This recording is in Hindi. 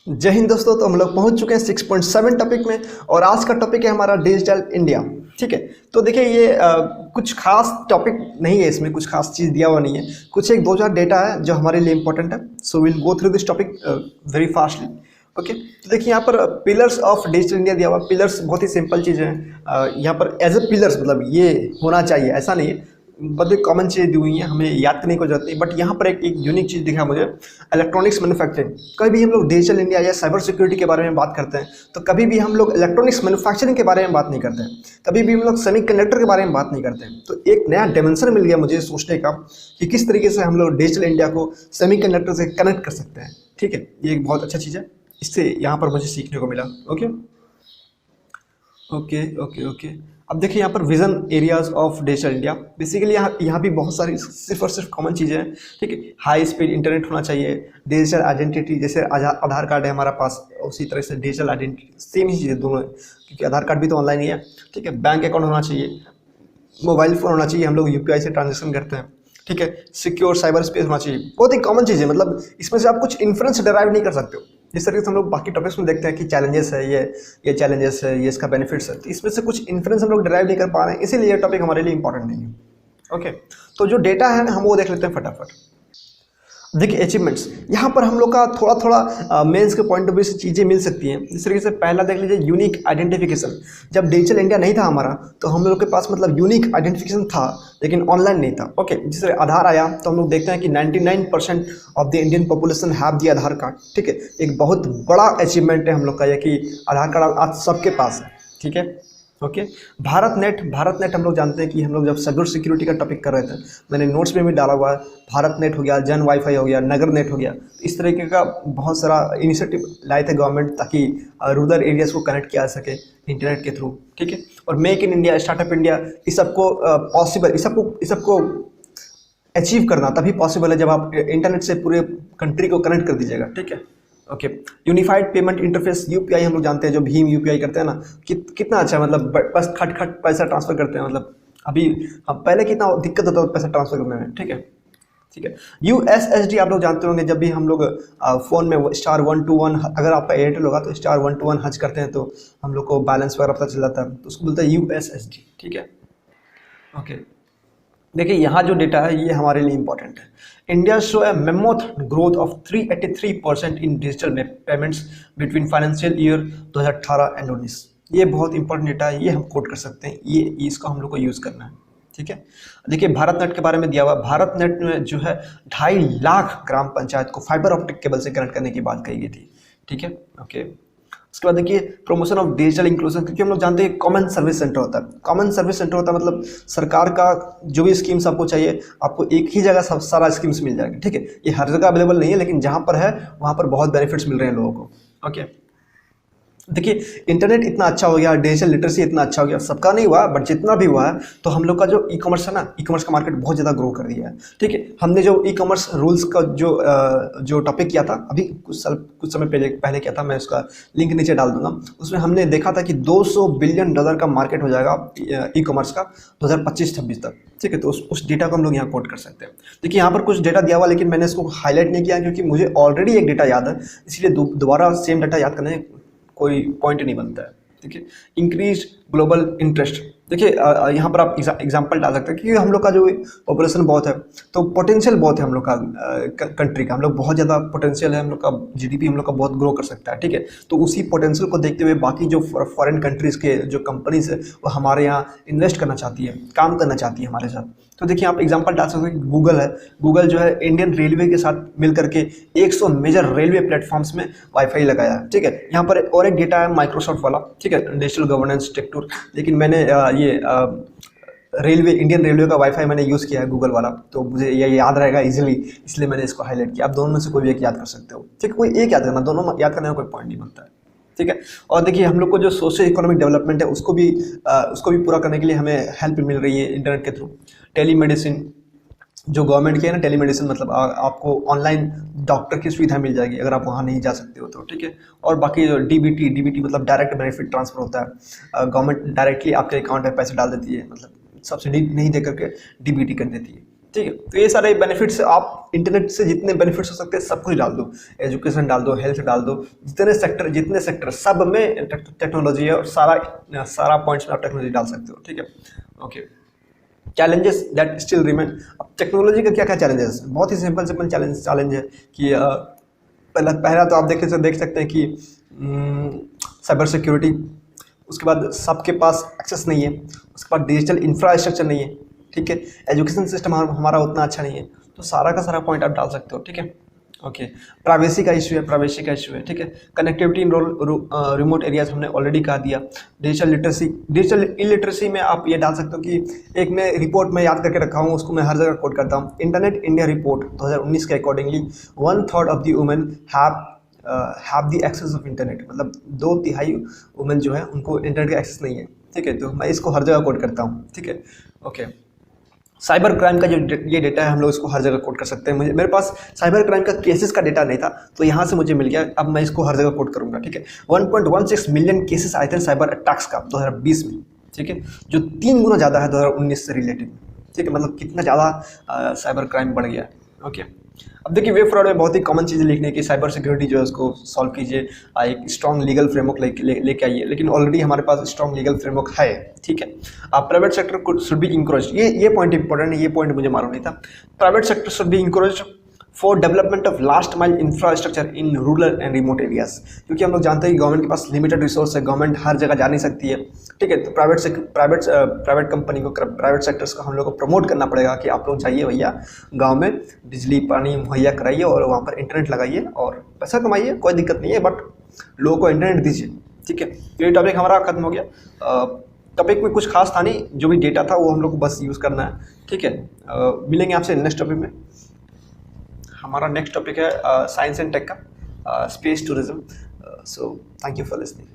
जय हिंद दोस्तों। तो हम लोग पहुंच चुके हैं 6.7 टॉपिक में और आज का टॉपिक है हमारा डिजिटल इंडिया। ठीक है, तो देखिए ये कुछ खास टॉपिक नहीं है, इसमें कुछ खास चीज़ दिया हुआ नहीं है, कुछ एक दो चार डेटा है जो हमारे लिए इंपॉर्टेंट है। So will go through this topic very fastly. Okay, तो देखिए यहाँ पर पिलर्स ऑफ डिजिटल इंडिया दिया हुआ। पिलर्स बहुत ही सिंपल चीज़ है। यहाँ पर एज ए पिलर्स मतलब ये होना चाहिए ऐसा नहीं है, बहुत कॉमन चीज़ें दी हुई हैं, हमें याद करने की जरूरत नहीं। बट यहाँ पर एक यूनिक चीज़ दिखा मुझे, इलेक्ट्रॉनिक्स मैन्युफैक्चरिंग। कभी भी हम लोग डिजिटल इंडिया या साइबर सिक्योरिटी के बारे में बात करते हैं तो कभी भी हम लोग इलेक्ट्रॉनिक्स मैन्युफैक्चरिंग के बारे में बात नहीं करते हैं, कभी भी हम लोग सेमीकंडक्टर के बारे में बात नहीं करते हैं। तो एक नया डायमेंशन मिल गया मुझे सोचने का कि किस तरीके से हम लोग डिजिटल इंडिया को सेमीकंडक्टर से कनेक्ट कर सकते हैं। ठीक है, ये एक बहुत अच्छा चीज़ है, इससे यहाँ पर मुझे सीखने को मिला। Okay okay okay okay. अब देखिए यहाँ पर vision areas of digital India. Basically यहाँ भी बहुत सारी सिर्फ और सिर्फ कॉमन चीज़ें हैं। ठीक है, हाई स्पीड इंटरनेट होना चाहिए, डिजिटल आइडेंटिटी, जैसे आधार कार्ड है हमारा पास, उसी तरह से डिजिटल आइडेंटिटी सेम ही चीज़ें दोनों है, क्योंकि आधार कार्ड भी तो ऑनलाइन ही है। ठीक है, बैंक अकाउंट होना चाहिए, मोबाइल फ़ोन होना चाहिए, हम लोग यूपीआई से ट्रांजेक्शन करते हैं। ठीक है, सिक्योर साइबर स्पेस होना चाहिए। बहुत ही कॉमन चीज़ है, मतलब इसमें से आप कुछ इन्फ्रेंस डिराइव नहीं कर सकते हो। जिस तरीके से हम लोग बाकी टॉपिक्स में देखते हैं कि चैलेंजेस है, ये चैलेंजेस है, ये इसका बेनिफिट्स है, तो इसमें से कुछ इन्फ्रेंस हम लोग डिराइव नहीं कर पा रहे हैं, इसीलिए ये टॉपिक हमारे लिए इंपॉर्टेंट नहीं है। ओके, तो जो डेटा है हम वो देख लेते हैं फटाफट। देखिए अचीवमेंट्स, यहाँ पर हम लोग का थोड़ा थोड़ा मेंस के पॉइंट ऑफ व्यू से चीज़ें मिल सकती हैं। इस तरीके से पहला देख लीजिए, यूनिक आइडेंटिफिकेशन। जब डिजिटल इंडिया नहीं था हमारा तो हम लोग के पास मतलब यूनिक आइडेंटिफिकेशन था लेकिन ऑनलाइन नहीं था। ओके, जिससे आधार आया तो हम लोग देखते हैं कि 99% of the Indian population have the Aadhaar card. ठीक है, एक बहुत बड़ा अचीवमेंट है हम लोग का यह कि आधार कार्ड आज सबके पास है। ठीक है, ओके। भारत नेट हम लोग जानते हैं कि हम लोग जब साइबर सिक्योरिटी का टॉपिक कर रहे थे, मैंने नोट्स में भी डाला हुआ है, भारत नेट हो गया, जन वाईफाई हो गया, नगर नेट हो गया, तो इस तरीके का बहुत सारा इनिशिएटिव लाए थे गवर्नमेंट ताकि रूरल एरियाज़ को कनेक्ट किया जा सके इंटरनेट के थ्रू। ठीक है, और make in India, startup India, इस सबको पॉसिबल, इस सबको अचीव करना तभी पॉसिबल है जब आप इंटरनेट से पूरे कंट्री को कनेक्ट कर दीजिएगा। ठीक है, okay. Unified payment interface, UPI हम लोग जानते हैं, जो भीम यूपीआई करते हैं ना, कितना अच्छा, मतलब बस खट खट पैसा ट्रांसफर करते हैं। मतलब अभी हम पहले कितना दिक्कत होता है पैसा ट्रांसफर करने में। ठीक है, ठीक है। यूएसएसडी आप लोग जानते होंगे, जब भी हम लोग फ़ोन में *121, अगर आपका एयरटेल होगा तो *121 हज करते हैं तो हम लोग को बैलेंस वगैरह पता चल जाता है, तो उसको बोलते हैं यूएसएसडी। ठीक है, ओके। देखिए यहाँ जो डेटा है ये हमारे लिए इंपॉर्टेंट है। India show a mammoth growth of 383% in digital payments between financial year 2018 and 19। ये बहुत इंपॉर्टेंट डेटा है, ये हम कोट कर सकते हैं, ये इसको हम लोग को यूज़ करना है। ठीक है, देखिए भारत नेट के बारे में दिया हुआ, भारत नेट में जो है 2.5 लाख ग्राम पंचायत को फाइबर ऑप्टिक केबल से कनेक्ट करने की बात कही गई थी। ठीक है, ओके। उसके बाद देखिए प्रमोशन ऑफ डिजिटल इंक्लूजन, क्योंकि हम लोग जानते हैं कॉमन सर्विस सेंटर होता है। कॉमन सर्विस सेंटर होता है मतलब सरकार का जो भी स्कीम्स आपको चाहिए, आपको एक ही जगह सब सारा स्कीम्स मिल जाएगा। ठीक है, ये हर जगह अवेलेबल नहीं है, लेकिन जहाँ पर है वहाँ पर बहुत बेनिफिट्स मिल रहे हैं लोगों को। ओके, देखिए इंटरनेट इतना अच्छा हो गया, डिजिटल लिटरेसी इतना अच्छा हो गया, सबका नहीं हुआ बट जितना भी हुआ है, तो हम लोग का जो ई कॉमर्स है ना, ई कॉमर्स का मार्केट बहुत ज़्यादा ग्रो कर दिया है। ठीक है, हमने जो ई कॉमर्स रूल्स का जो टॉपिक किया था अभी कुछ समय पहले किया था, मैं उसका लिंक नीचे डाल दूंगा। उसमें हमने देखा था कि $200 बिलियन का मार्केट हो जाएगा ई कॉमर्स का 2025-26 तक। ठीक है, तो उस डेटा को हम लोग यहाँ कोट कर सकते हैं। देखिए यहाँ पर कुछ डेटा दिया हुआ, लेकिन मैंने इसको हाईलाइट नहीं किया क्योंकि मुझे ऑलरेडी एक डेटा याद है, इसलिए दोबारा सेम डेटा याद करने कोई पॉइंट नहीं बनता है। ठीक है, इंक्रीज ग्लोबल इंटरेस्ट। देखिए यहाँ पर आप एग्जांपल डाल सकते हैं कि हम लोग का जो पॉपुलेशन बहुत है तो पोटेंशियल बहुत है हम लोग का कंट्री का, हम लोग बहुत ज़्यादा पोटेंशियल है, हम लोग का जीडीपी हम लोग का बहुत ग्रो कर सकता है। ठीक है, तो उसी पोटेंशियल को देखते हुए बाकी जो फॉरेन कंट्रीज़ के जो कंपनीज है वो हमारे यहाँ इन्वेस्ट करना चाहती है, काम करना चाहती है हमारे साथ। तो देखिए आप एग्जांपल डाल सकते हैं कि गूगल है, गूगल जो है इंडियन रेलवे के साथ मिल करके 100 मेजर रेलवे प्लेटफॉर्म्स में वाईफाई लगाया है। ठीक है, यहाँ पर और एक डेटा है माइक्रोसॉफ्ट वाला। ठीक है, डिजिटल गवर्नेंस टेक टूर, लेकिन मैंने इंडियन रेलवे का वाईफाई मैंने यूज़ किया है गूगल वाला, तो मुझे ये याद रहेगा इजीली, इसलिए मैंने इसको हाईलाइट किया। आप दोनों में से कोई भी एक याद कर सकते हो। ठीक है, कोई एक याद करना, दोनों याद करने में कोई पॉइंट नहीं बनता है। ठीक है, और देखिए हम लोग को जो सोशल इकोनॉमिक डेवलपमेंट है उसको भी पूरा करने के लिए हमें हेल्प मिल रही है इंटरनेट के थ्रू। टेलीमेडिसिन जो गवर्नमेंट की है ना, टेलीमेडिसिन मतलब आपको ऑनलाइन डॉक्टर की सुविधा मिल जाएगी अगर आप वहाँ नहीं जा सकते हो तो। ठीक है, और बाकी जो डीबीटी मतलब डायरेक्ट बेनिफिट ट्रांसफर होता है, गवर्नमेंट डायरेक्टली आपके अकाउंट में पैसे डाल देती है, मतलब सब्सिडी नहीं दे करके डीबीटी कर देती है। ठीक है। तो ये सारे बेनिफिट्स, आप इंटरनेट से जितने बेनिफिट्स हो सकते हैं सब कुछ डाल दो, एजुकेशन डाल दो, हेल्थ डाल दो, जितने सेक्टर सब में टेक्नोलॉजी है, और सारा पॉइंट्स में आप टेक्नोलॉजी डाल सकते हो। ठीक है, okay. Challenges that still remain. अब टेक्नोलॉजी का क्या क्या चैलेंजेस, बहुत ही सिंपल चैलेंज है कि पहला तो आप देख सकते हैं कि साइबर सिक्योरिटी, उसके बाद सबके पास एक्सेस नहीं है, उसके बाद डिजिटल इंफ्रास्ट्रक्चर नहीं है, ठीक है, एजुकेशन सिस्टम हमारा उतना अच्छा नहीं है। तो सारा का सारा पॉइंट आप डाल सकते हो। ठीक है, ओके। प्राइवेसी का इशू है, ठीक है। कनेक्टिविटी इन रिमोट एरियाज हमने ऑलरेडी कहा दिया। डिजिटल इलिटरेसी में आप ये डाल सकते हो कि एक मैं रिपोर्ट में याद करके रखा हूँ, उसको मैं हर जगह कोट करता हूँ। इंटरनेट इंडिया रिपोर्ट 2019 के accordingly 1/3 of the women have the access of internet, मतलब 2/3 वुमेन जो है उनको इंटरनेट का एक्सेस नहीं है। ठीक है, तो मैं इसको हर जगह कोट करता हूँ। ठीक है, ओके। साइबर क्राइम का जो ये डेटा है हम लोग इसको हर जगह कोट कर सकते हैं। मेरे पास साइबर क्राइम का केसेस का डेटा नहीं था, तो यहाँ से मुझे मिल गया, अब मैं इसको हर जगह कोट करूँगा। ठीक है, 1.16 मिलियन केसेस आए थे साइबर अटैक्स का 2020 में। ठीक है, जो 3 गुना ज़्यादा है 2019 से रिलेटेड। ठीक है, मतलब कितना ज़्यादा साइबर क्राइम बढ़ गया। ओके, अब देखिए वेब फ्रॉड में बहुत ही कॉमन चीज़ें लिखने की, साइबर सिक्योरिटी जो है उसको सॉल्व कीजिए, एक स्ट्रॉन्ग लीगल फ्रेमवर्क लेके आइए। लेकिन ऑलरेडी हमारे पास स्ट्रॉन्ग लीगल फ्रेमवर्क है। ठीक है, आप प्राइवेट सेक्टर को शुड बी इंकरेज, ये पॉइंट इंपॉर्टेंट है, ये पॉइंट मुझे मालूम नहीं था। Private sector should be encourage for development of last mile infrastructure in rural and remote areas, क्योंकि हम लोग जानते हैं कि गवर्नमेंट के पास लिमिटेड रिसोर्स है, गवर्नमेंट हर जगह जा नहीं सकती है। ठीक है, तो प्राइवेट कंपनी को, प्राइवेट सेक्टर्स को हम लोग को प्रमोट करना पड़ेगा कि आप लोग जाइए भैया गांव में बिजली पानी मुहैया कराइए और वहाँ पर इंटरनेट लगाइए और पैसा कमाइए, कोई दिक्कत नहीं है, बट लोगों को इंटरनेट दीजिए। ठीक है, ये टॉपिक हमारा खत्म हो गया। टॉपिक में कुछ खास था नहीं, जो भी डेटा था वो हम लोग को बस यूज़ करना है। ठीक है, मिलेंगे आपसे नेक्स्ट टॉपिक में। हमारा नेक्स्ट टॉपिक है साइंस एंड टेक का, space tourism. So thank you for listening.